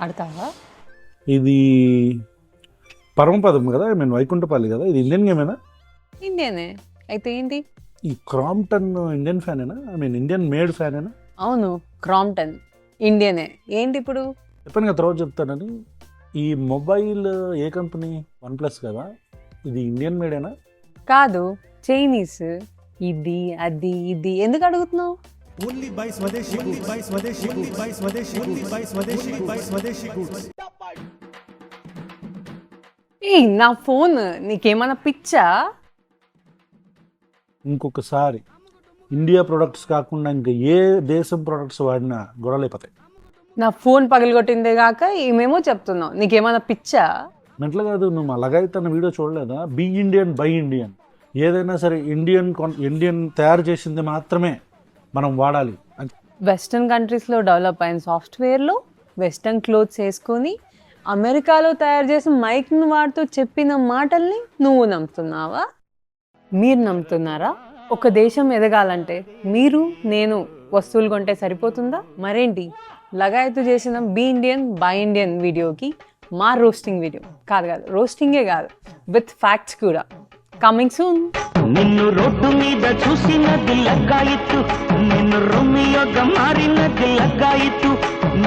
ఆడతావా? ఇది పరమపదం కదా, వైకుంఠపల్లి కదా, ఇది ఇండియన్ గేమేనా? ఇండియనే అయితే ఏంటి? ఈ క్రాంప్టన్ ఇండియన్ ఫ్యానేనా? ఇండియన్ మేడ్ ఫ్యానేనా? అవును, క్రాంప్టన్ ఇండియనే. ఏంటి ఇప్పుడు? చెప్పాను కదా, తర్వాత చెప్తానని. ఈ మొబైల్ ఏ కంపెనీ? OnePlus కదా, ఇది ఇండియన్ మేడేనా? కాదు, చైనీస్. ఇది అది ఇది ఎందుకు అడుగుతున్నావు? Only buy Swadeshi goods. Buy Swadeshi goods. Buy Swadeshi goods. Buy Swadeshi goods. Buy Swadeshi goods. ఏ నా ఫోన్ నీకేమన్నా పిచ్చా? ఇంకొకసారి ఇండియా ప్రొడక్ట్స్ కాకుండా ఇంకా ఏ దేశం ప్రొడక్ట్స్ వాడినా గొడవలైపోతాయి. నా ఫోన్ పగిలిగొట్టిందే కాక ఏమేమో చెప్తున్నావు. నీకేమన్నా పిచ్చా? మెంటల్ కాదు, నువ్వు అలాగైతే తన వీడియో చూడలేదా? Be Indian buy Indian. ఏదైనా సరే ఇండియన్ తయారు చేసింది మాత్రమే మనం వాడాలి. వెస్టర్న్ కంట్రీస్లో డెవలప్ అయిన సాఫ్ట్వేర్లో వెస్టర్న్ క్లోత్స్ వేసుకొని అమెరికాలో తయారు చేసిన మైక్ని వాడుతూ చెప్పిన మాటల్ని నువ్వు నమ్ముతున్నావా? మీరు నమ్ముతున్నారా? ఒక దేశం ఎదగాలంటే మీరు నేను వస్తువులు కొంటే సరిపోతుందా? మరేంటి లగాయతు చేసిన బీ ఇండియన్ బై ఇండియన్ వీడియోకి మా రోస్టింగ్ వీడియో కాదు రోస్టింగే కాదు, విత్ ఫ్యాక్ట్స్ కూడా కమింగ్ సూన్. నిన్ను రోడ్డు మీద చూసినది లగ్గాయిత్తు, నిన్ను రొమ్మియోగ మారినది లగ్గాయిత్తు.